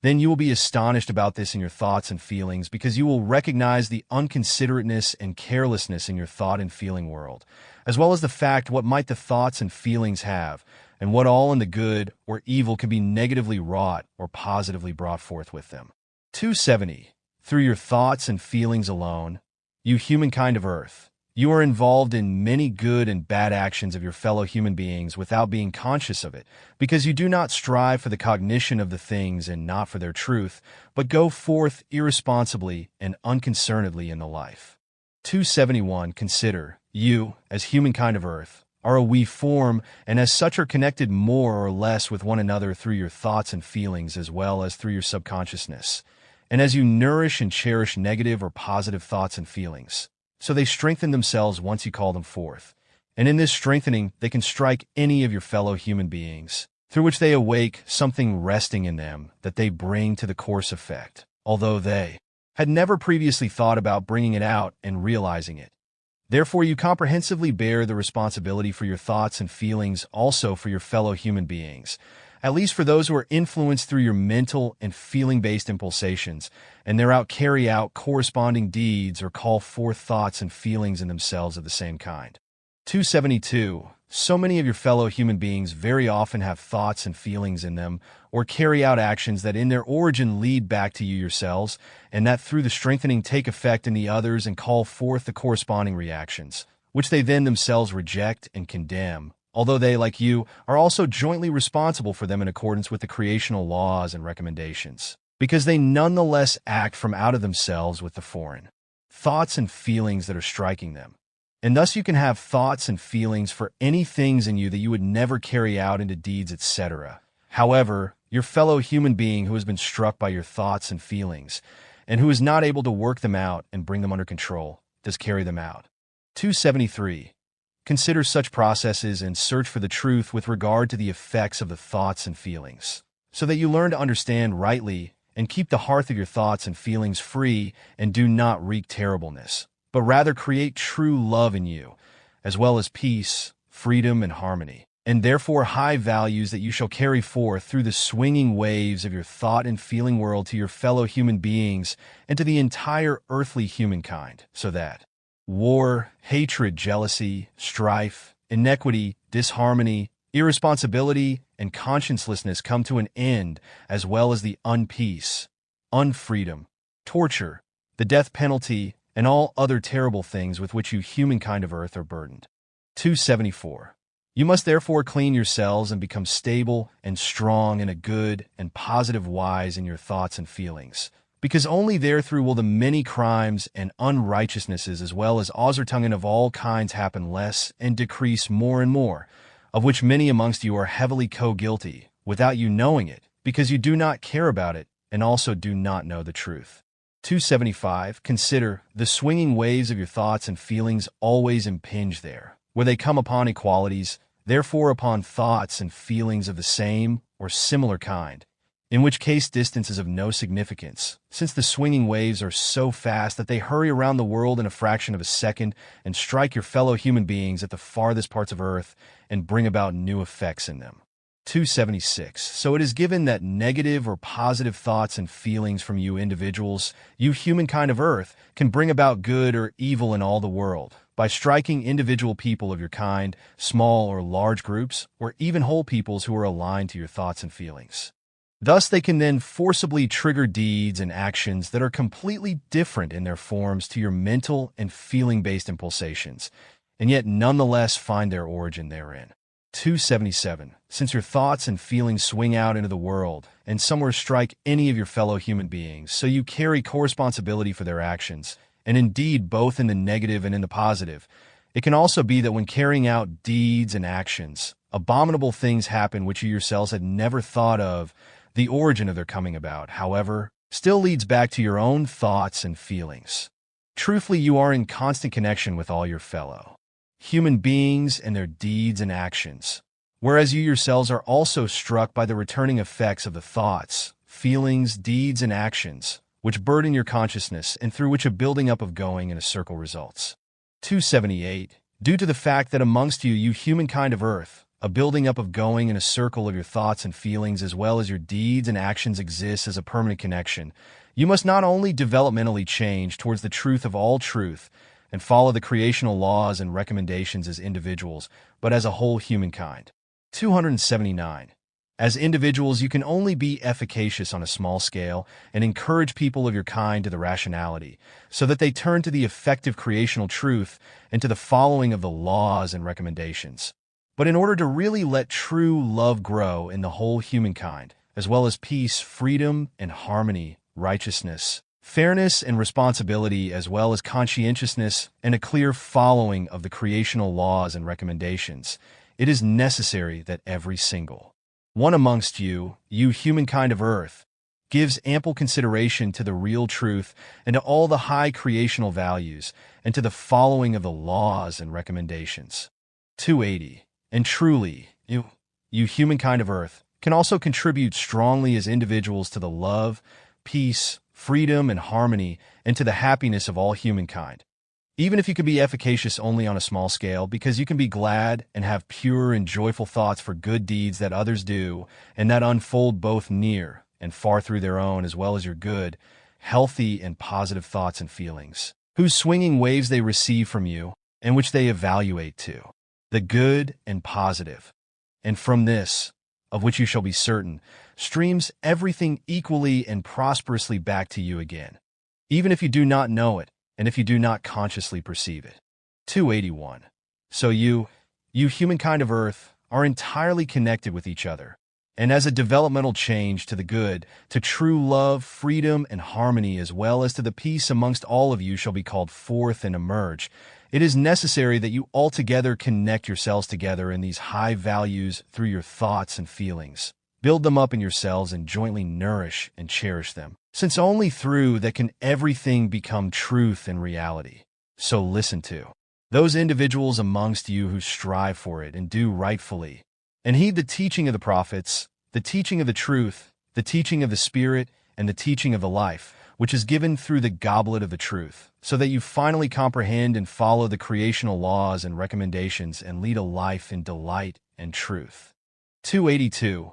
then you will be astonished about this in your thoughts and feelings, because you will recognize the unconsiderateness and carelessness in your thought and feeling world, as well as the fact what might the thoughts and feelings have, and what all in the good or evil can be negatively wrought or positively brought forth with them. 270. Through your thoughts and feelings alone, you humankind of earth, you are involved in many good and bad actions of your fellow human beings without being conscious of it, because you do not strive for the cognition of the things and not for their truth, but go forth irresponsibly and unconcernedly in the life. 271. Consider, you, as humankind of earth, are a we form, and as such are connected more or less with one another through your thoughts and feelings as well as through your subconsciousness. And as you nourish and cherish negative or positive thoughts and feelings, so they strengthen themselves once you call them forth. And in this strengthening, they can strike any of your fellow human beings, through which they awake something resting in them that they bring to the course effect, although they had never previously thought about bringing it out and realizing it. Therefore, you comprehensively bear the responsibility for your thoughts and feelings also for your fellow human beings, at least for those who are influenced through your mental and feeling-based impulsations, and thereout carry out corresponding deeds or call forth thoughts and feelings in themselves of the same kind. 272. So many of your fellow human beings very often have thoughts and feelings in them, or carry out actions that in their origin lead back to you yourselves, and that through the strengthening take effect in the others and call forth the corresponding reactions, which they then themselves reject and condemn, although they, like you, are also jointly responsible for them in accordance with the creational laws and recommendations, because they nonetheless act from out of themselves with the foreign thoughts and feelings that are striking them. And thus you can have thoughts and feelings for any things in you that you would never carry out into deeds, etc. However, your fellow human being who has been struck by your thoughts and feelings, and who is not able to work them out and bring them under control, does carry them out. 273. Consider such processes and search for the truth with regard to the effects of the thoughts and feelings, so that you learn to understand rightly and keep the hearth of your thoughts and feelings free and do not wreak terribleness, but rather create true love in you, as well as peace, freedom, and harmony, and therefore high values that you shall carry forth through the swinging waves of your thought and feeling world to your fellow human beings and to the entire earthly humankind, so that war, hatred, jealousy, strife, inequity, disharmony, irresponsibility, and consciencelessness come to an end, as well as the unpeace, unfreedom, torture, the death penalty, and all other terrible things with which you humankind of earth are burdened. 274. You must therefore clean yourselves and become stable and strong in a good and positive wise in your thoughts and feelings, because only therethrough will the many crimes and unrighteousnesses as well as Ausartungen of all kinds happen less and decrease more and more, of which many amongst you are heavily co-guilty, without you knowing it, because you do not care about it and also do not know the truth. 275. Consider the swinging waves of your thoughts and feelings always impinge there, where they come upon equalities, therefore upon thoughts and feelings of the same or similar kind, in which case distance is of no significance, since the swinging waves are so fast that they hurry around the world in a fraction of a second and strike your fellow human beings at the farthest parts of earth and bring about new effects in them. 276. So it is given that negative or positive thoughts and feelings from you individuals, you humankind of earth, can bring about good or evil in all the world, by striking individual people of your kind, small or large groups, or even whole peoples who are aligned to your thoughts and feelings. Thus they can then forcibly trigger deeds and actions that are completely different in their forms to your mental and feeling-based impulsations, and yet nonetheless find their origin therein. 277. Since your thoughts and feelings swing out into the world and somewhere strike any of your fellow human beings, so you carry corresponsibility for their actions, and indeed both in the negative and in the positive, it can also be that when carrying out deeds and actions, abominable things happen which you yourselves had never thought of. The origin of their coming about, however, still leads back to your own thoughts and feelings. Truthfully, you are in constant connection with all your fellow human beings and their deeds and actions, whereas you yourselves are also struck by the returning effects of the thoughts, feelings, deeds, and actions, which burden your consciousness and through which a building up of going in a circle results. 278. Due to the fact that amongst you, you humankind of earth, a building up of going in a circle of your thoughts and feelings as well as your deeds and actions exists as a permanent connection, you must not only developmentally change towards the truth of all truth and follow the creational laws and recommendations as individuals, but as a whole humankind. 279. As individuals, you can only be efficacious on a small scale and encourage people of your kind to the rationality, so that they turn to the effective creational truth and to the following of the laws and recommendations. But in order to really let true love grow in the whole humankind, as well as peace, freedom, and harmony, righteousness, fairness and responsibility, as well as conscientiousness and a clear following of the creational laws and recommendations, it is necessary that every single one amongst you, you humankind of earth, gives ample consideration to the real truth and to all the high creational values and to the following of the laws and recommendations. 280. And truly, you humankind of earth, can also contribute strongly as individuals to the love, peace, freedom, and harmony, and to the happiness of all humankind. Even if you can be efficacious only on a small scale, because you can be glad and have pure and joyful thoughts for good deeds that others do, and that unfold both near and far through their own, as well as your good, healthy, and positive thoughts and feelings, whose swinging waves they receive from you, and which they evaluate to the good and positive. And from this, of which you shall be certain, streams everything equally and prosperously back to you again, even if you do not know it, and if you do not consciously perceive it. 281. So you humankind of Earth, are entirely connected with each other, and as a developmental change to the good, to true love, freedom, and harmony, as well as to the peace amongst all of you shall be called forth and emerge, it is necessary that you altogether connect yourselves together in these high values through your thoughts and feelings. Build them up in yourselves and jointly nourish and cherish them, since only through that can everything become truth and reality. So listen to those individuals amongst you who strive for it and do rightfully, and heed the teaching of the prophets, the teaching of the truth, the teaching of the Spirit, and the teaching of the life, which is given through the goblet of the truth, so that you finally comprehend and follow the creational laws and recommendations and lead a life in delight and truth. 282.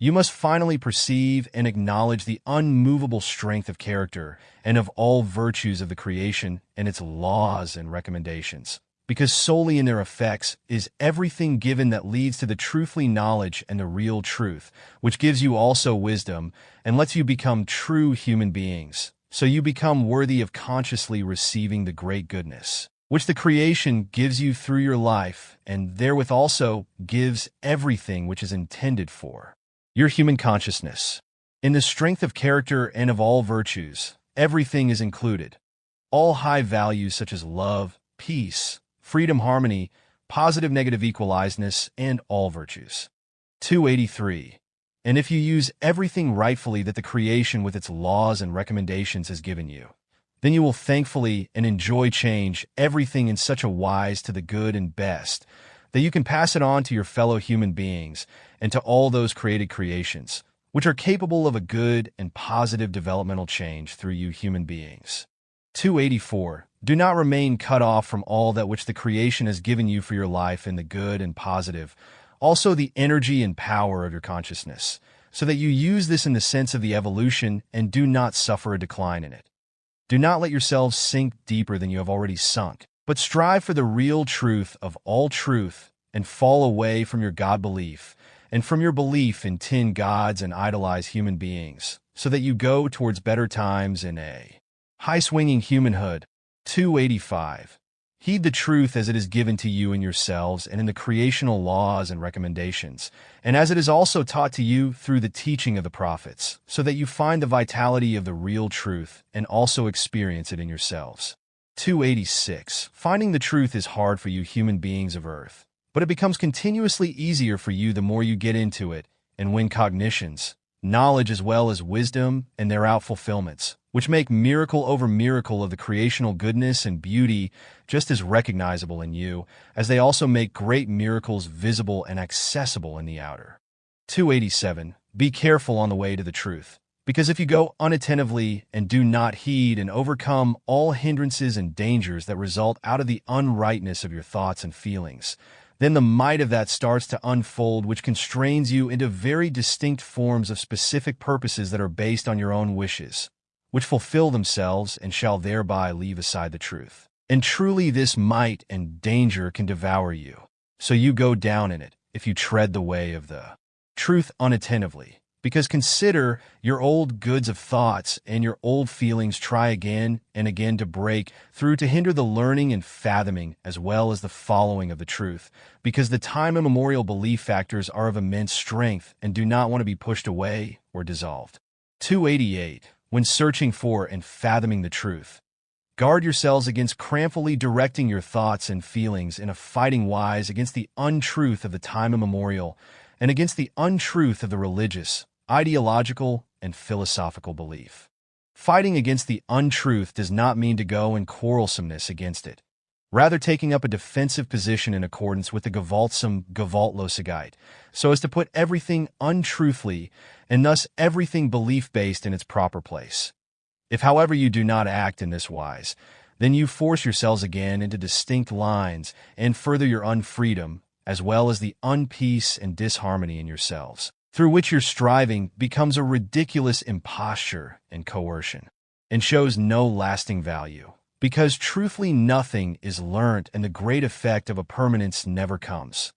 You must finally perceive and acknowledge the unmovable strength of character and of all virtues of the creation and its laws and recommendations, because solely in their effects is everything given that leads to the truthfully knowledge and the real truth, which gives you also wisdom and lets you become true human beings, so you become worthy of consciously receiving the great goodness, which the creation gives you through your life, and therewith also gives everything which is intended for your human consciousness. In the strength of character and of all virtues, everything is included. All high values such as love, peace, freedom, harmony, positive negative equalizedness, and all virtues. 283. And if you use everything rightfully that the creation with its laws and recommendations has given you, then you will thankfully and enjoy change everything in such a wise to the good and best that you can pass it on to your fellow human beings and to all those created creations, which are capable of a good and positive developmental change through you human beings. 284. Do not remain cut off from all that which the creation has given you for your life in the good and positive, also the energy and power of your consciousness, so that you use this in the sense of the evolution and do not suffer a decline in it. Do not let yourselves sink deeper than you have already sunk, but strive for the real truth of all truth and fall away from your God belief and from your belief in tin gods and idolized human beings, so that you go towards better times in a high-swinging humanhood. 285. Heed the truth as it is given to you in yourselves and in the creational laws and recommendations, and as it is also taught to you through the teaching of the prophets, so that you find the vitality of the real truth and also experience it in yourselves. 286. Finding the truth is hard for you human beings of Earth, but it becomes continuously easier for you the more you get into it and win cognitions, knowledge as well as wisdom and their out-fulfillments, which make miracle over miracle of the creational goodness and beauty just as recognizable in you, as they also make great miracles visible and accessible in the outer. 287. Be careful on the way to the truth, because if you go unattentively and do not heed and overcome all hindrances and dangers that result out of the unrightness of your thoughts and feelings, then the might of that starts to unfold, which constrains you into very distinct forms of specific purposes that are based on your own wishes, which fulfill themselves and shall thereby leave aside the truth. And truly this might and danger can devour you, so you go down in it if you tread the way of the truth unattentively. Because consider your old goods of thoughts and your old feelings try again and again to break through to hinder the learning and fathoming as well as the following of the truth, because the time immemorial belief factors are of immense strength and do not want to be pushed away or dissolved. 288. When searching for and fathoming the truth, guard yourselves against crampfully directing your thoughts and feelings in a fighting wise against the untruth of the time immemorial and against the untruth of the religious, ideological, and philosophical belief. Fighting against the untruth does not mean to go in quarrelsomeness against it, rather taking up a defensive position in accordance with the gewaltsam Gewaltlosigkeit, so as to put everything untruthly and thus everything belief-based in its proper place. If, however, you do not act in this wise, then you force yourselves again into distinct lines and further your unfreedom, as well as the unpeace and disharmony in yourselves, through which your striving becomes a ridiculous imposture and coercion, and shows no lasting value. Because truthfully nothing is learnt and the great effect of a permanence never comes.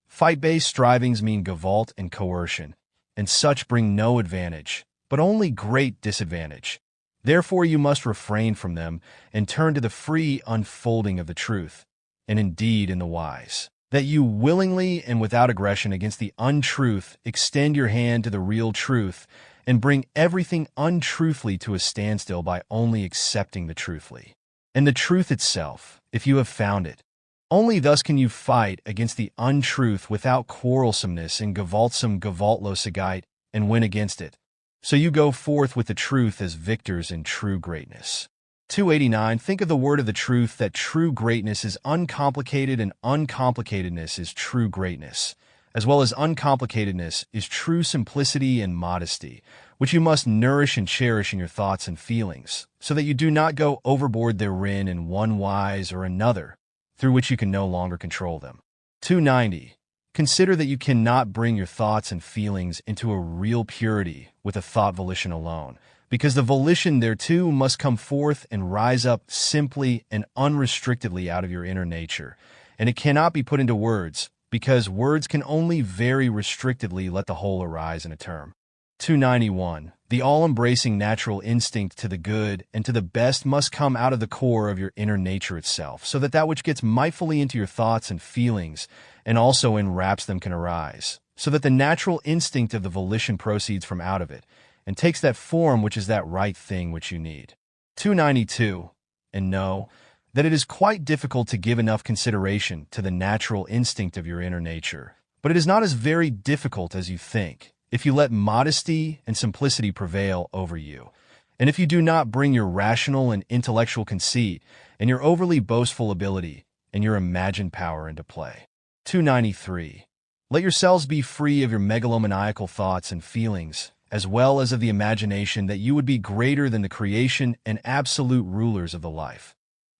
Fight-based strivings mean gavolt and coercion, and such bring no advantage, but only great disadvantage. Therefore you must refrain from them and turn to the free unfolding of the truth, and indeed in the wise, that you willingly and without aggression against the untruth extend your hand to the real truth and bring everything untruthfully to a standstill by only accepting the truthfully. And the truth itself, if you have found it. Only thus can you fight against the untruth without quarrelsomeness and gavoltsome gavoltlosigkeit and win against it. So you go forth with the truth as victors in true greatness. 289. Think of the word of the truth that true greatness is uncomplicated and uncomplicatedness is true greatness, as well as uncomplicatedness is true simplicity and modesty, which you must nourish and cherish in your thoughts and feelings, so that you do not go overboard therein in one wise or another, through which you can no longer control them. 290. Consider that you cannot bring your thoughts and feelings into a real purity with a thought volition alone, because the volition thereto must come forth and rise up simply and unrestrictedly out of your inner nature, and it cannot be put into words, because words can only very restrictedly let the whole arise in a term. 291. The all-embracing natural instinct to the good and to the best must come out of the core of your inner nature itself, so that that which gets mightfully into your thoughts and feelings and also enwraps them can arise, so that the natural instinct of the volition proceeds from out of it and takes that form which is that right thing which you need. 292. And know that it is quite difficult to give enough consideration to the natural instinct of your inner nature, but it is not as very difficult as you think, if you let modesty and simplicity prevail over you, and if you do not bring your rational and intellectual conceit and your overly boastful ability and your imagined power into play. 293. Let yourselves be free of your megalomaniacal thoughts and feelings, as well as of the imagination that you would be greater than the creation and absolute rulers of the life.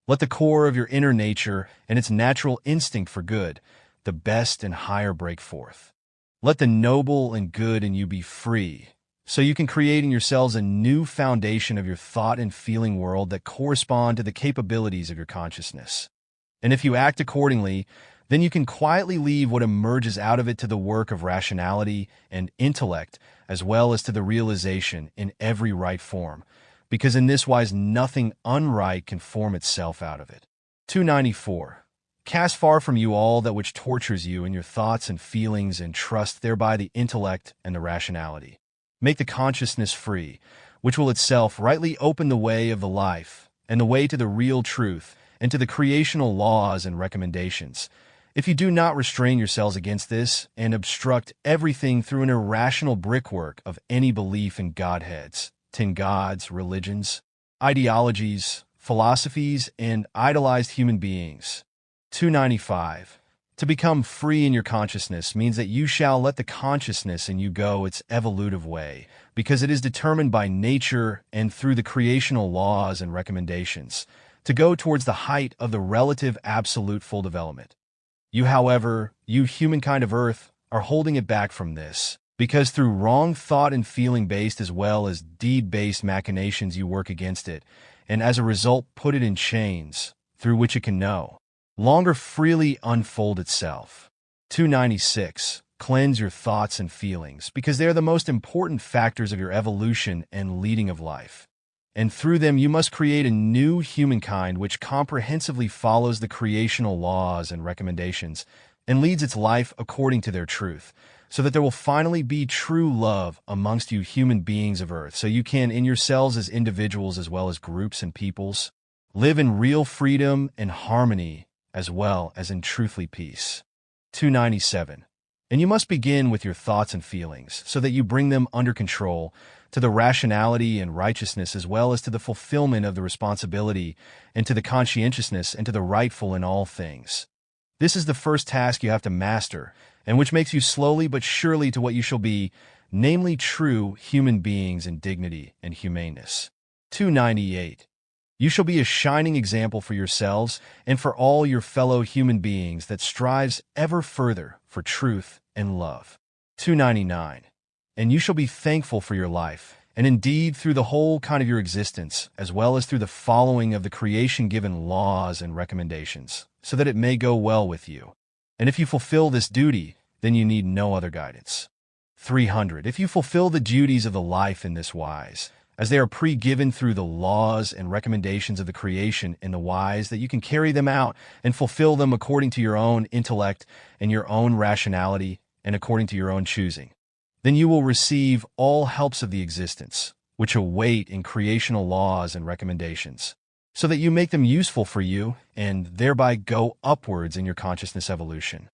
Let the core of your inner nature and its natural instinct for good, the best and higher, break forth. Let the noble and good in you be free, so you can create in yourselves a new foundation of your thought and feeling world that correspond to the capabilities of your consciousness. And if you act accordingly, then you can quietly leave what emerges out of it to the work of rationality and intellect, as well as to the realization in every right form, because in this wise nothing unright can form itself out of it. 294. Cast far from you all that which tortures you in your thoughts and feelings, and trust thereby the intellect and the rationality. Make the consciousness free, which will itself rightly open the way of the life, and the way to the real truth, and to the creational laws and recommendations. If you do not restrain yourselves against this, and obstruct everything through an irrational brickwork of any belief in godheads, 10 gods, religions, ideologies, philosophies, and idolized human beings. 295. To become free in your consciousness means that you shall let the consciousness in you go its evolutive way, because it is determined by nature and through the creational laws and recommendations, to go towards the height of the relative absolute full development. You, however, you humankind of earth, are holding it back from this, because through wrong thought and feeling-based as well as deed-based machinations you work against it, and as a result put it in chains, through which it can no longer freely unfold itself. 296. Cleanse your thoughts and feelings, because they are the most important factors of your evolution and leading of life. And through them you must create a new humankind which comprehensively follows the creational laws and recommendations and leads its life according to their truth, so that there will finally be true love amongst you human beings of earth, so you can, in yourselves as individuals as well as groups and peoples, live in real freedom and harmony as well as in truthfully peace. 297. And you must begin with your thoughts and feelings, so that you bring them under control, to the rationality and righteousness as well as to the fulfillment of the responsibility, and to the conscientiousness and to the rightful in all things. This is the first task you have to master, and which makes you slowly but surely to what you shall be, namely true human beings in dignity and humaneness. 298. You shall be a shining example for yourselves and for all your fellow human beings that strives ever further for truth and love. 299. And you shall be thankful for your life, and indeed through the whole kind of your existence, as well as through the following of the creation-given laws and recommendations, so that it may go well with you. And if you fulfill this duty, then you need no other guidance. 300. If you fulfill the duties of the life in this wise, as they are pre-given through the laws and recommendations of the creation in the wise that you can carry them out and fulfill them according to your own intellect and your own rationality and according to your own choosing, then you will receive all helps of the existence, which await in creational laws and recommendations, so that you make them useful for you and thereby go upwards in your consciousness evolution.